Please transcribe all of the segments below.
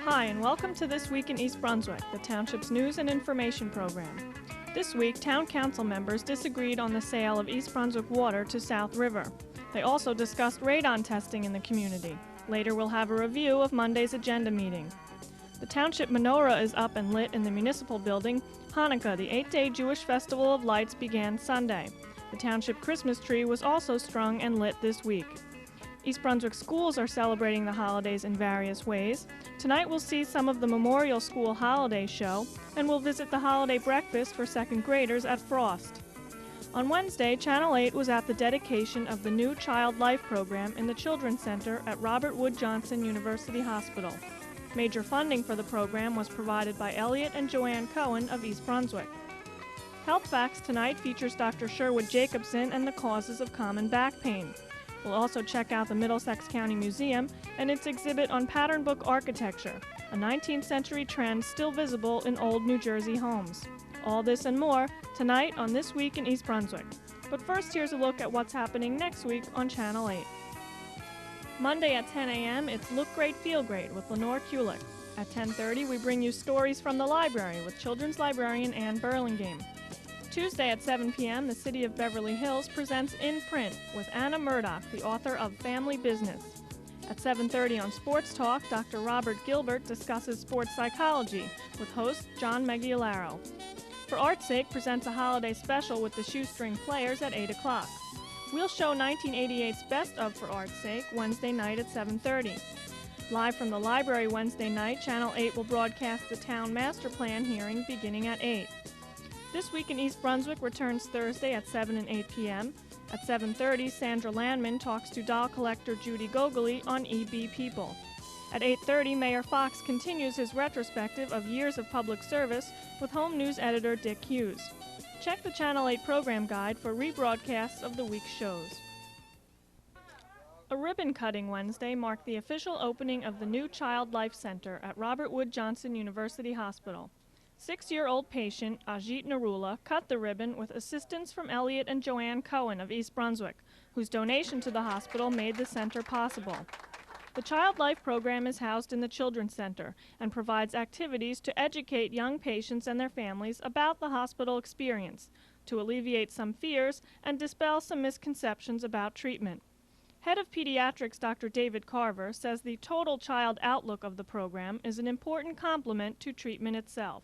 Hi, and welcome to This Week in East Brunswick, the Township's news and information program. This week, Town Council members disagreed on the sale of East Brunswick water to South River. They also discussed radon testing in the community. Later, we'll have a review of Monday's agenda meeting. The Township menorah is up and lit in the municipal building. Hanukkah, the 8-day Jewish festival of lights, began Sunday. The Township Christmas tree was also strung and lit this week. East Brunswick schools are celebrating the holidays in various ways. Tonight we'll see some of the Memorial School Holiday Show, and we'll visit the holiday breakfast for second graders at Frost. On Wednesday, Channel 8 was at the dedication of the new Child Life program in the Children's Center at Robert Wood Johnson University Hospital. Major funding for the program was provided by Elliot and Joanne Cohen of East Brunswick. Health Facts tonight features Dr. Sherwood Jacobson and the causes of common back pain. We'll also check out the Middlesex County Museum and its exhibit on pattern book architecture, a 19th century trend still visible in old New Jersey homes. All this and more tonight on This Week in East Brunswick. But first, here's a look at what's happening next week on Channel 8. Monday at 10 a.m., it's Look Great, Feel Great with Lenore Kulick. At 10:30, we bring you stories from the library with children's librarian Ann Burlingame. Tuesday at 7 p.m., the City of Beverly Hills presents In Print with Anna Murdoch, the author of Family Business. At 7:30 on Sports Talk, Dr. Robert Gilbert discusses sports psychology with host John Megiolaro. For Art's Sake presents a holiday special with the Shoestring Players at 8 o'clock. We'll show 1988's Best of For Art's Sake Wednesday night at 7:30. Live from the library Wednesday night, Channel 8 will broadcast the Town Master Plan hearing beginning at 8. This Week in East Brunswick returns Thursday at 7 and 8 p.m. At 7:30, Sandra Landman talks to doll collector Judy Gogoli on EB People. At 8:30, Mayor Fox continues his retrospective of years of public service with Home News editor Dick Hughes. Check the Channel 8 program guide for rebroadcasts of the week's shows. A ribbon cutting Wednesday marked the official opening of the new Child Life Center at Robert Wood Johnson University Hospital. 6-year-old patient Ajit Narula cut the ribbon with assistance from Elliot and Joanne Cohen of East Brunswick, whose donation to the hospital made the center possible. The Child Life program is housed in the Children's Center and provides activities to educate young patients and their families about the hospital experience, to alleviate some fears and dispel some misconceptions about treatment. Head of Pediatrics Dr. David Carver says the total child outlook of the program is an important complement to treatment itself.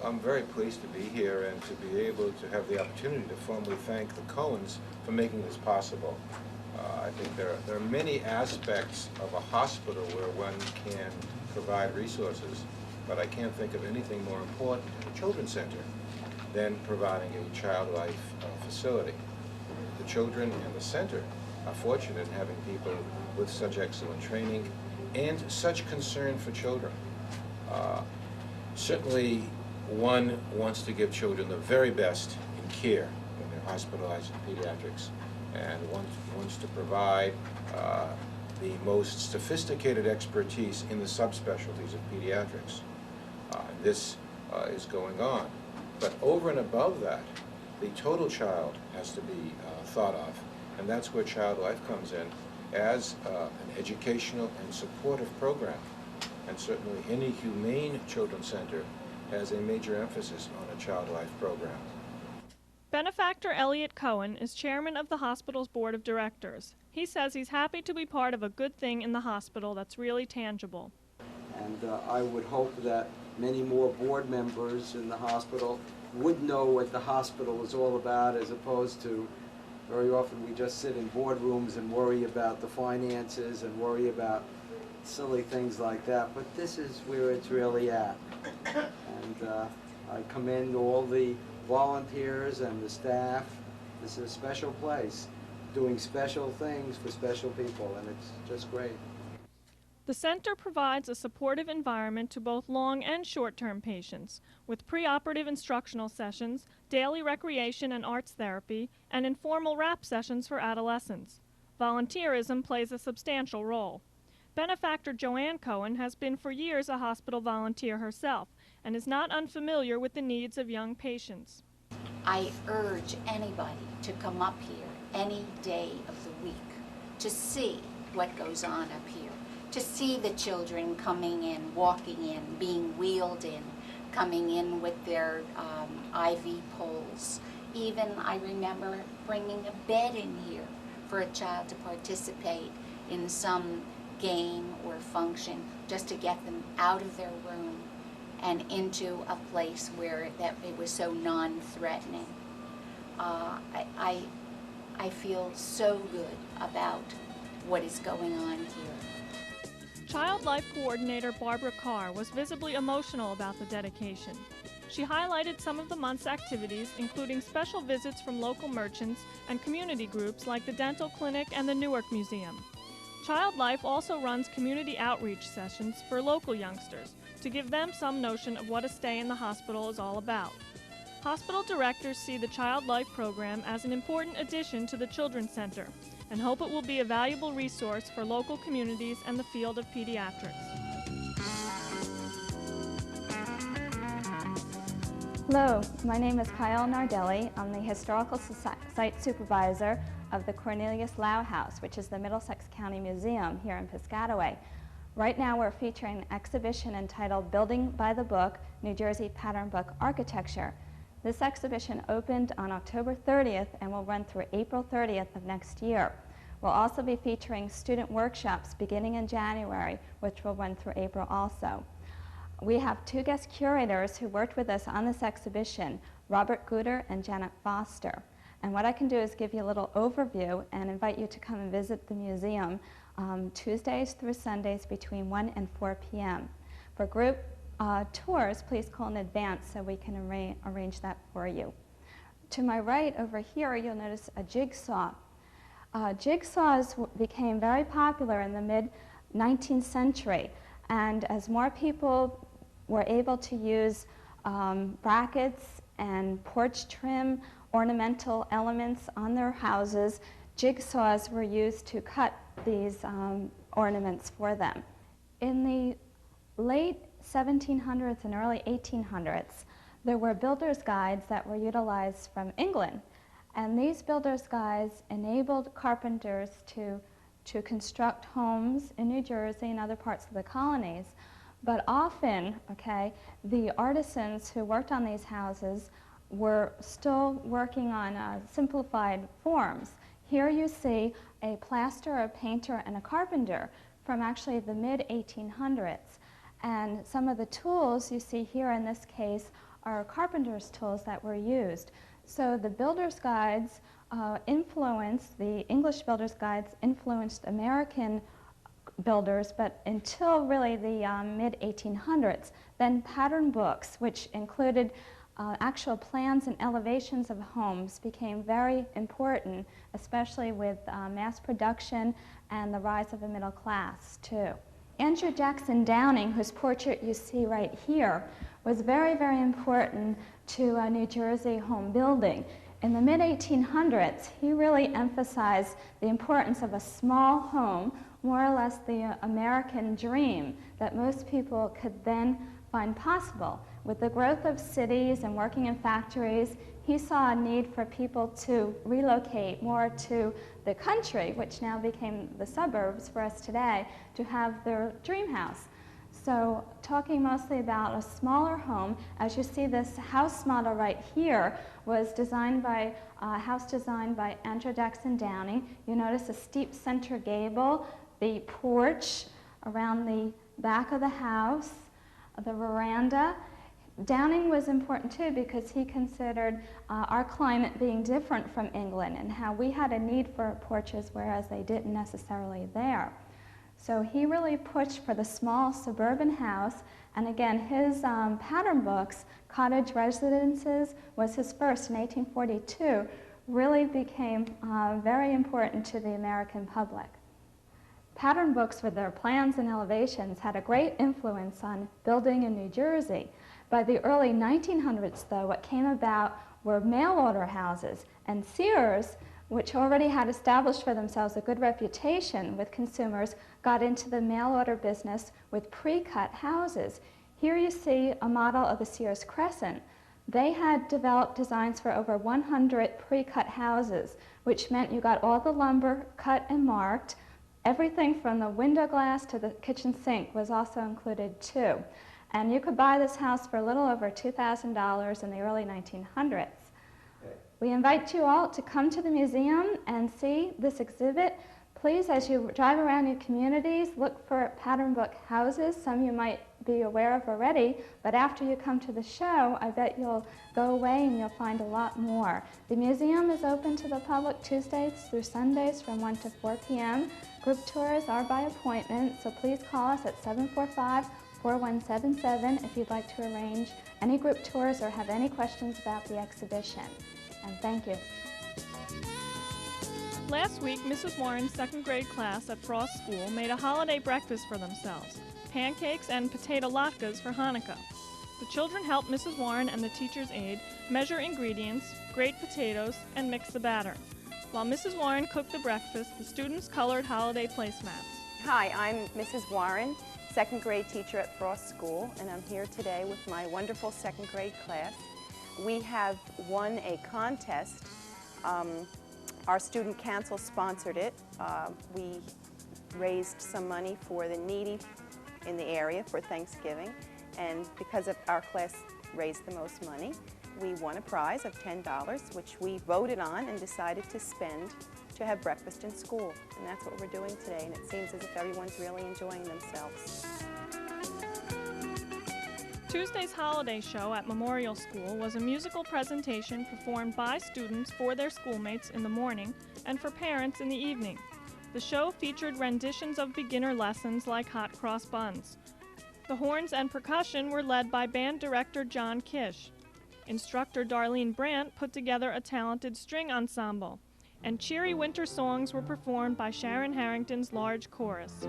I'm very pleased to be here and to be able to have the opportunity to formally thank the Cohens for making this possible. I think there are many aspects of a hospital where one can provide resources, but I can't think of anything more important in a children's center than providing a child life facility. The children in the center are fortunate in having people with such excellent training and such concern for children. Certainly, one wants to give children the very best in care when they're hospitalized in pediatrics, and one wants to provide the most sophisticated expertise in the subspecialties of pediatrics. This is going on. But over and above that, the total child has to be thought of, and that's where Child Life comes in as an educational and supportive program. And certainly any humane children's center has a major emphasis on a Child Life program. Benefactor Elliot Cohen is chairman of the hospital's board of directors. He says he's happy to be part of a good thing in the hospital that's really tangible. And I would hope that many more board members in the hospital would know what the hospital is all about, as opposed to very often we just sit in boardrooms and worry about the finances and worry about silly things like that, but this is where it's really at. And I commend all the volunteers and the staff. This is a special place, doing special things for special people, and it's just great. The center provides a supportive environment to both long and short-term patients, with preoperative instructional sessions, daily recreation and arts therapy, and informal rap sessions for adolescents. Volunteerism plays a substantial role. Benefactor Joanne Cohen has been for years a hospital volunteer herself and is not unfamiliar with the needs of young patients. I urge anybody to come up here any day of the week to see what goes on up here. to see the children coming in, walking in, being wheeled in, coming in with their IV poles. Even I remember bringing a bed in here for a child to participate in some game or function, just to get them out of their room and into a place where it was so non-threatening. I feel so good about what is going on here. Child Life Coordinator Barbara Carr was visibly emotional about the dedication. She highlighted some of the month's activities, including special visits from local merchants and community groups like the Dental Clinic and the Newark Museum. Child Life also runs community outreach sessions for local youngsters to give them some notion of what a stay in the hospital is all about. Hospital directors see the Child Life program as an important addition to the Children's Center and hope it will be a valuable resource for local communities and the field of pediatrics. Hello, my name is Kyle Nardelli. I'm the Historical Site Supervisor of the Cornelius Lau House, which is the Middlesex County Museum here in Piscataway. Right now we're featuring an exhibition entitled Building by the Book, New Jersey Pattern Book Architecture. This exhibition opened on October 30th and will run through April 30th of next year. We'll also be featuring student workshops beginning in January, which will run through April also. We have two guest curators who worked with us on this exhibition, Robert Guter and Janet Foster. And what I can do is give you a little overview and invite you to come and visit the museum Tuesdays through Sundays between 1 and 4 p.m. For group tours, please call in advance so we can arrange that for you. To my right over here, you'll notice a jigsaw. Jigsaws became very popular in the mid-19th century, and as more people were able to use brackets and porch trim, ornamental elements on their houses, jigsaws were used to cut these ornaments for them. In the late 1700s and early 1800s, there were builder's guides that were utilized from England. And these builder's guides enabled carpenters to construct homes in New Jersey and other parts of the colonies. But often, the artisans who worked on these houses were still working on simplified forms. Here you see a plasterer, a painter, and a carpenter from actually the mid-1800s. And some of the tools you see here in this case are carpenter's tools that were used. So the builder's guides the English builder's guides influenced American builders, but until really the mid-1800s, then pattern books, which included actual plans and elevations of homes, became very important, especially with mass production and the rise of the middle class, too. Andrew Jackson Downing, whose portrait you see right here, was very, very important to New Jersey home building. In the mid-1800s, he really emphasized the importance of a small home, more or less the American dream that most people could then find possible. With the growth of cities and working in factories, he saw a need for people to relocate more to the country, which now became the suburbs for us today, to have their dream house. So talking mostly about a smaller home, as you see this house model right here was designed by house designed by Andrew Jackson Downing. You notice a steep center gable, the porch around the back of the house, the veranda. Downing was important too because he considered our climate being different from England and how we had a need for porches whereas they didn't necessarily there. So he really pushed for the small suburban house, and again his pattern books, Cottage Residences, was his first in 1842, really became very important to the American public. Pattern books with their plans and elevations had a great influence on building in New Jersey. By the early 1900s, though, what came about were mail-order houses, and Sears, which already had established for themselves a good reputation with consumers, got into the mail-order business with pre-cut houses. Here you see a model of the Sears Crescent. They had developed designs for over 100 pre-cut houses, which meant you got all the lumber cut and marked. Everything from the window glass to the kitchen sink was also included too. And you could buy this house for a little over $2,000 in the early 1900s. We invite you all to come to the museum and see this exhibit. Please, as you drive around your communities, look for pattern book houses. Some you might be aware of already, but after you come to the show, I bet you'll go away and you'll find a lot more. The museum is open to the public Tuesdays through Sundays from 1 to 4 p.m. Group tours are by appointment, so please call us at 745-4177 if you'd like to arrange any group tours or have any questions about the exhibition. And thank you. Last week, Mrs. Warren's second grade class at Frost School made a holiday breakfast for themselves, pancakes and potato latkes for Hanukkah. The children helped Mrs. Warren and the teacher's aide measure ingredients, grate potatoes, and mix the batter. While Mrs. Warren cooked the breakfast, the students colored holiday placemats. Hi, I'm Mrs. Warren, second grade teacher at Frost School, and I'm here today with my wonderful second grade class. We have won a contest. Our student council sponsored it. We raised some money for the needy in the area for Thanksgiving, and because of our class raised the most money, we won a prize of $10, which we voted on and decided to spend to have breakfast in school. And that's what we're doing today, and it seems as if everyone's really enjoying themselves. Tuesday's holiday show at Memorial School was a musical presentation performed by students for their schoolmates in the morning and for parents in the evening. The show featured renditions of beginner lessons like hot cross buns. The horns and percussion were led by band director John Kish. Instructor Darlene Brandt put together a talented string ensemble, and cheery winter songs were performed by Sharon Harrington's large chorus.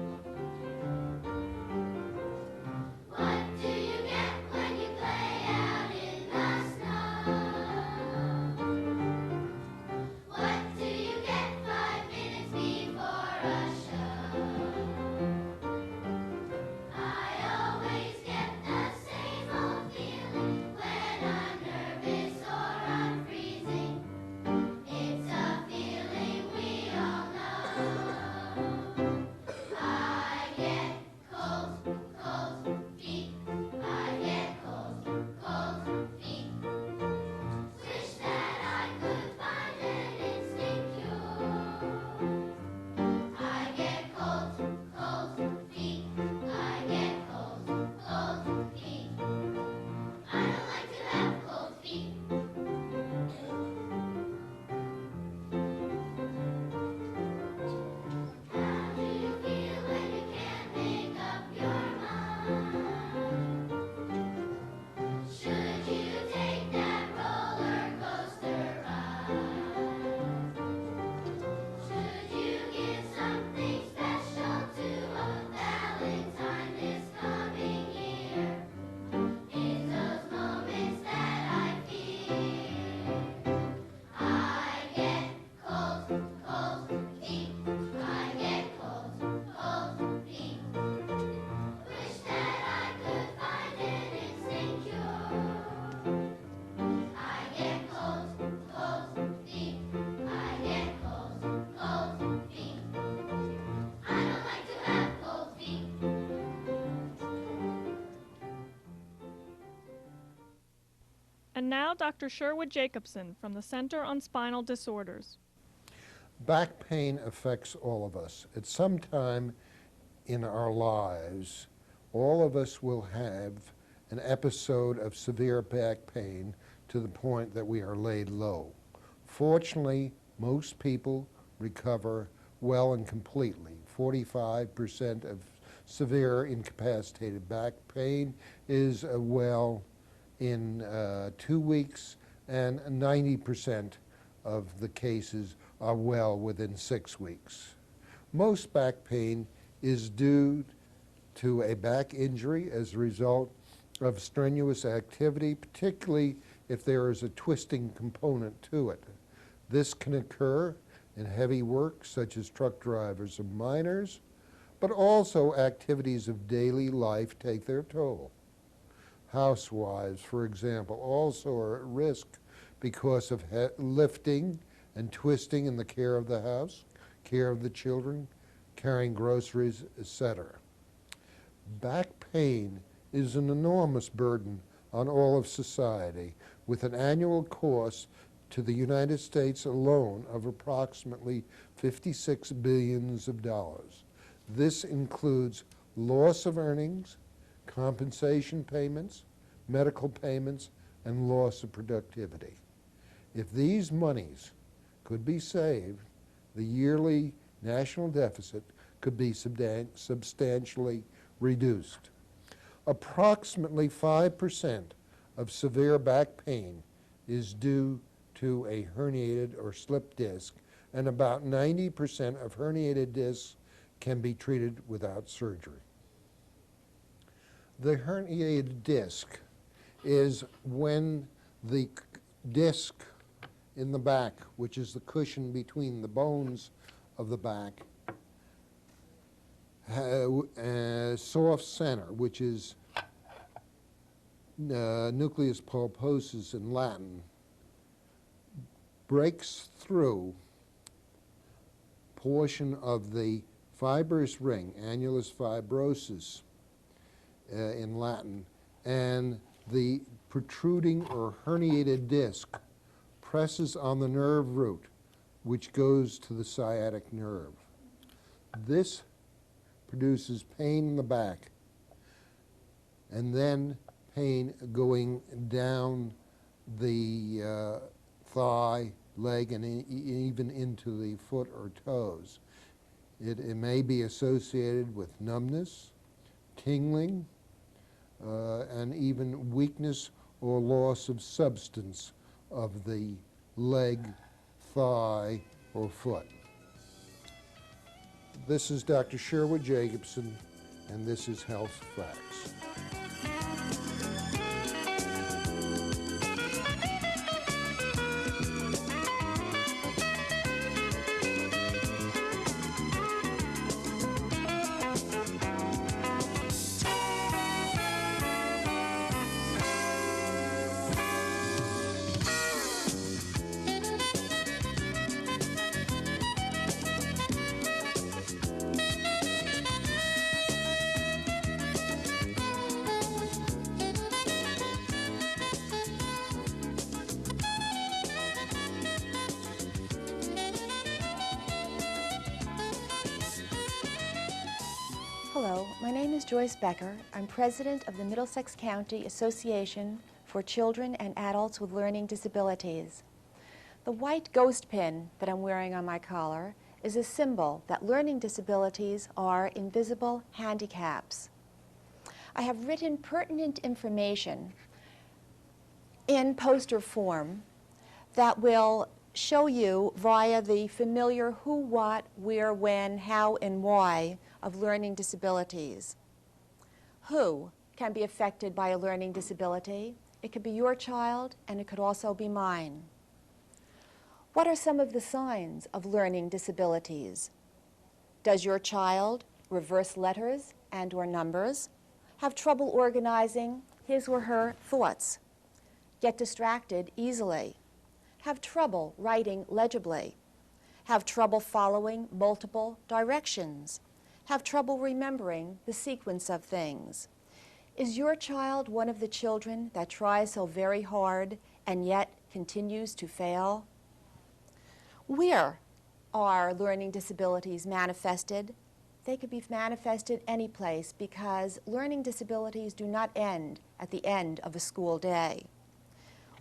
And now Dr. Sherwood Jacobson from the Center on Spinal Disorders. Back pain affects all of us. At some time in our lives, all of us will have an episode of severe back pain to the point that we are laid low. Fortunately, most people recover well and completely. 45% of severe incapacitated back pain is well in 2 weeks, and 90% of the cases are well within 6 weeks. Most back pain is due to a back injury as a result of strenuous activity, particularly if there is a twisting component to it. This can occur in heavy work such as truck drivers and miners, but also activities of daily life take their toll. Housewives, for example, also are at risk because of lifting and twisting in the care of the house, care of the children, carrying groceries, etc. Back pain is an enormous burden on all of society, with an annual cost to the United States alone of approximately $56 billion. This includes loss of earnings, compensation payments, medical payments, and loss of productivity. If these monies could be saved, the yearly national deficit could be substantially reduced. Approximately 5% of severe back pain is due to a herniated or slipped disc, and about 90% of herniated discs can be treated without surgery. The herniated disc is when the disc in the back, which is the cushion between the bones of the back, soft center, which is nucleus pulposus in Latin, breaks through portion of the fibrous ring, annulus fibrosus in Latin, and the protruding or herniated disc presses on the nerve root, which goes to the sciatic nerve. This produces pain in the back, and then pain going down the thigh, leg, and even into the foot or toes. It may be associated with numbness, tingling, and even weakness or loss of substance of the leg, thigh, or foot. This is Dr. Sherwood Jacobson, and this is Health Facts. Hello, my name is Joyce Becker. I'm president of the Middlesex County Association for Children and Adults with Learning Disabilities. The white ghost pin that I'm wearing on my collar is a symbol that learning disabilities are invisible handicaps. I have written pertinent information in poster form that will show you via the familiar who, what, where, when, how, and why of learning disabilities. Who can be affected by a learning disability? It could be your child, and it could also be mine. What are some of the signs of learning disabilities? Does your child reverse letters and/or numbers, have trouble organizing his or her thoughts, get distracted easily, have trouble writing legibly, have trouble following multiple directions, have trouble remembering the sequence of things? Is your child one of the children that tries so very hard and yet continues to fail? Where are learning disabilities manifested? They could be manifested any place because learning disabilities do not end at the end of a school day.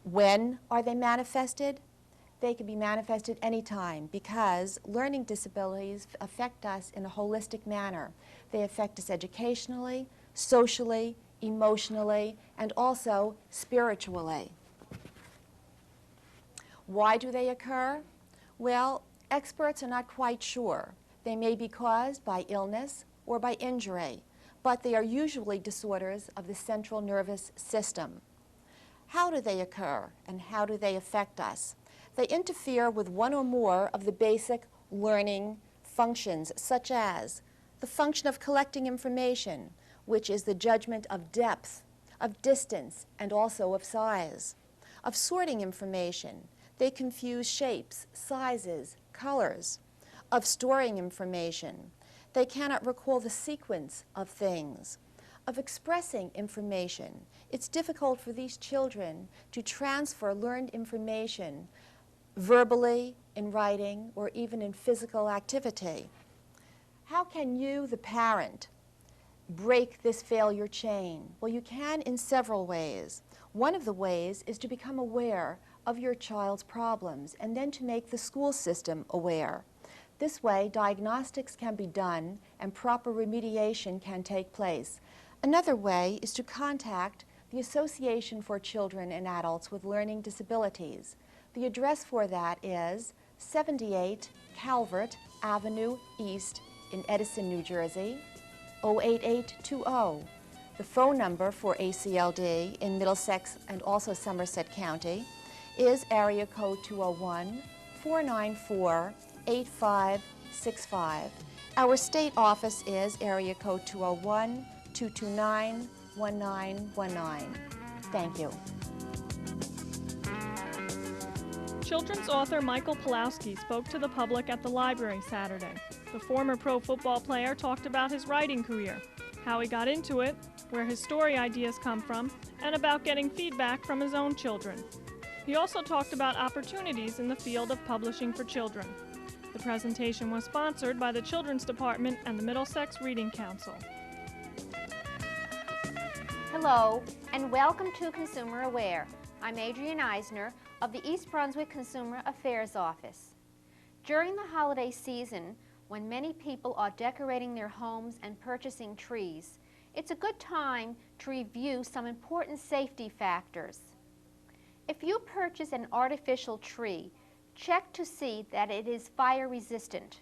When are they manifested? They can be manifested anytime because learning disabilities affect us in a holistic manner. They affect us educationally, socially, emotionally, and also spiritually. Why do they occur? Well, experts are not quite sure. They may be caused by illness or by injury, but they are usually disorders of the central nervous system. How do they occur and how do they affect us? They interfere with one or more of the basic learning functions, such as the function of collecting information, which is the judgment of depth, of distance, and also of size, of sorting information. They confuse shapes, sizes, colors, of storing information. They cannot recall the sequence of things, of expressing information. It's difficult for these children to transfer learned information verbally, in writing, or even in physical activity. How can you, the parent, break this failure chain? Well, you can in several ways. One of the ways is to become aware of your child's problems and then to make the school system aware. This way, diagnostics can be done and proper remediation can take place. Another way is to contact the Association for Children and Adults with Learning Disabilities. The address for that is 78 Calvert Avenue East in Edison, New Jersey, 08820. The phone number for ACLD in Middlesex and also Somerset County is area code 201-494-8565. Our state office is area code 201-229-1919. Thank you. Children's author Michael Pellowski spoke to the public at the library Saturday. The former pro football player talked about his writing career, how he got into it, where his story ideas come from, and about getting feedback from his own children. He also talked about opportunities in the field of publishing for children. The presentation was sponsored by the Children's Department and the Middlesex Reading Council. Hello, and welcome to Consumer Aware. I'm Adrienne Eisner of the East Brunswick Consumer Affairs Office. During the holiday season, when many people are decorating their homes and purchasing trees, it's a good time to review some important safety factors. If you purchase an artificial tree, check to see that it is fire resistant.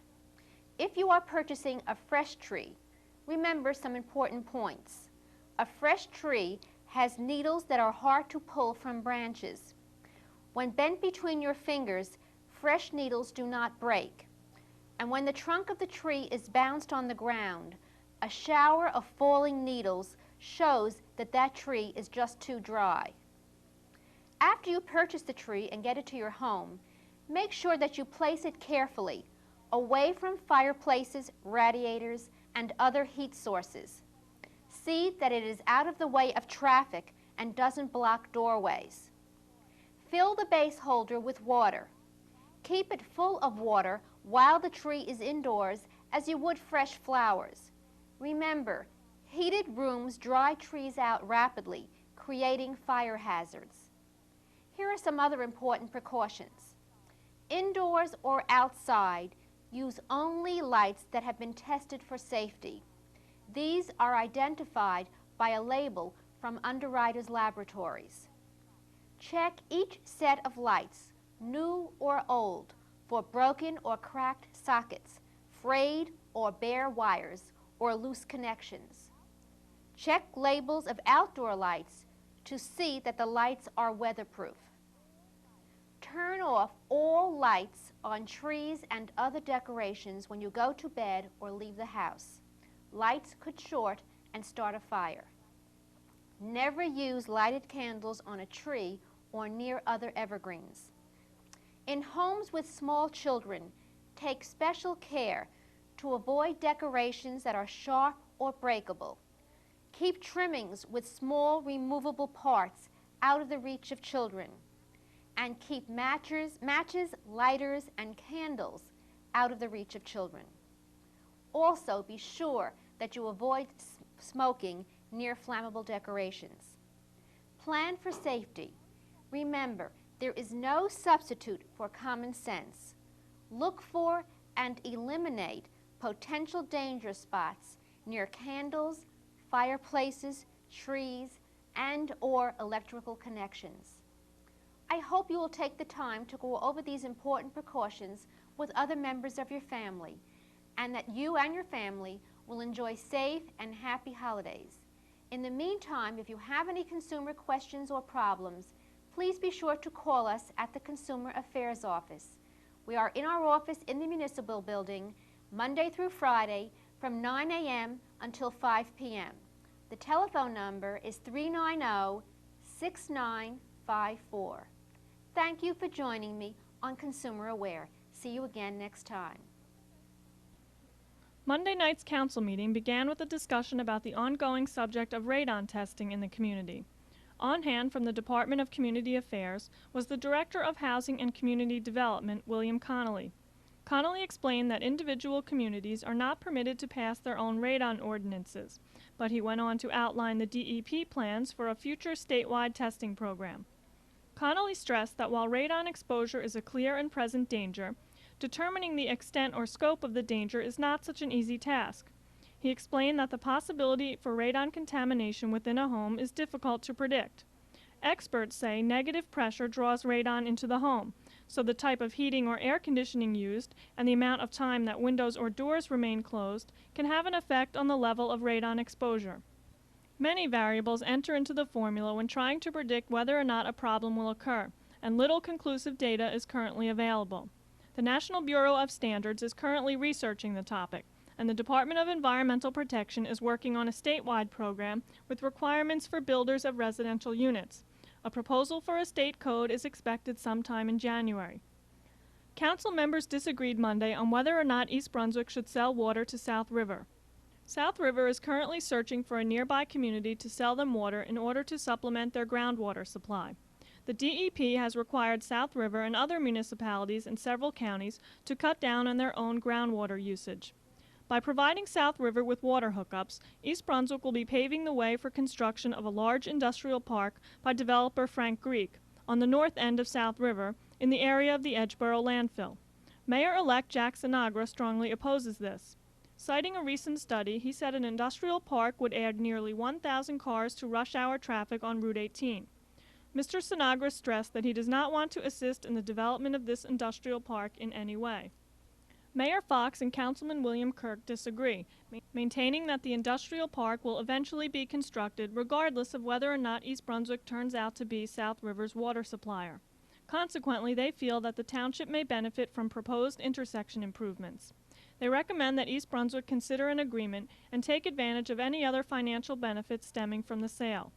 If you are purchasing a fresh tree, remember some important points. A fresh tree has needles that are hard to pull from branches. When bent between your fingers, fresh needles do not break. And when the trunk of the tree is bounced on the ground, a shower of falling needles shows that that tree is just too dry. After you purchase the tree and get it to your home, make sure that you place it carefully, away from fireplaces, radiators, and other heat sources. See that it is out of the way of traffic and doesn't block doorways. Fill the base holder with water. Keep it full of water while the tree is indoors as you would fresh flowers. Remember, heated rooms dry trees out rapidly, creating fire hazards. Here are some other important precautions. Indoors or outside, use only lights that have been tested for safety. These are identified by a label from Underwriters Laboratories. Check each set of lights, new or old, for broken or cracked sockets, frayed or bare wires, or loose connections. Check labels of outdoor lights to see that the lights are weatherproof. Turn off all lights on trees and other decorations when you go to bed or leave the house. Lights could short and start a fire. Never use lighted candles on a tree or near other evergreens. In homes with small children, take special care to avoid decorations that are sharp or breakable. Keep trimmings with small removable parts out of the reach of children. And keep matches, lighters, and candles out of the reach of children. Also, be sure that you avoid smoking near flammable decorations. Plan for safety. Remember, there is no substitute for common sense. Look for and eliminate potential danger spots near candles, fireplaces, trees, and/or electrical connections. I hope you will take the time to go over these important precautions with other members of your family, and that you and your family will enjoy safe and happy holidays. In the meantime, if you have any consumer questions or problems, please be sure to call us at the Consumer Affairs Office. We are in our office in the Municipal Building, Monday through Friday, from 9 a.m. until 5 p.m. The telephone number is 390-6954. Thank you for joining me on Consumer Aware. See you again next time. Monday night's council meeting began with a discussion about the ongoing subject of radon testing in the community. On hand from the Department of Community Affairs was the Director of Housing and Community Development, William Connolly. Connolly explained that individual communities are not permitted to pass their own radon ordinances, but he went on to outline the DEP plans for a future statewide testing program. Connolly stressed that while radon exposure is a clear and present danger, determining the extent or scope of the danger is not such an easy task. He explained that the possibility for radon contamination within a home is difficult to predict. Experts say negative pressure draws radon into the home, so the type of heating or air conditioning used and the amount of time that windows or doors remain closed can have an effect on the level of radon exposure. Many variables enter into the formula when trying to predict whether or not a problem will occur, and little conclusive data is currently available. The National Bureau of Standards is currently researching the topic, and the Department of Environmental Protection is working on a statewide program with requirements for builders of residential units. A proposal for a state code is expected sometime in January. Council members disagreed Monday on whether or not East Brunswick should sell water to South River. South River is currently searching for a nearby community to sell them water in order to supplement their groundwater supply. The DEP has required South River and other municipalities in several counties to cut down on their own groundwater usage. By providing South River with water hookups, East Brunswick will be paving the way for construction of a large industrial park by developer Frank Greek on the north end of South River in the area of the Edgeboro landfill. Mayor-elect Jack Sinagra strongly opposes this. Citing a recent study, he said an industrial park would add nearly 1,000 cars to rush hour traffic on Route 18. Mr. Sinagra stressed that he does not want to assist in the development of this industrial park in any way. Mayor Fox and Councilman William Kirk disagree, maintaining that the industrial park will eventually be constructed regardless of whether or not East Brunswick turns out to be South River's water supplier. Consequently, they feel that the township may benefit from proposed intersection improvements. They recommend that East Brunswick consider an agreement and take advantage of any other financial benefits stemming from the sale.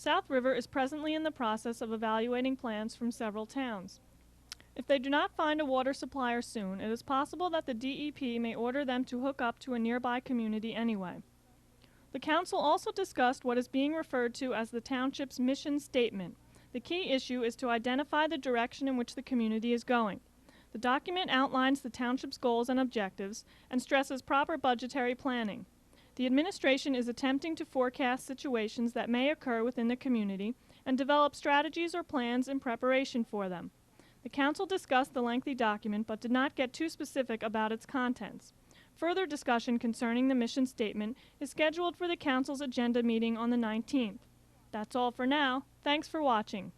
South River is presently in the process of evaluating plans from several towns. If they do not find a water supplier soon, it is possible that the DEP may order them to hook up to a nearby community anyway. The council also discussed what is being referred to as the township's mission statement. The key issue is to identify the direction in which the community is going. The document outlines the township's goals and objectives and stresses proper budgetary planning. The administration is attempting to forecast situations that may occur within the community and develop strategies or plans in preparation for them. The council discussed the lengthy document but did not get too specific about its contents. Further discussion concerning the mission statement is scheduled for the council's agenda meeting on the 19th. That's all for now. Thanks for watching.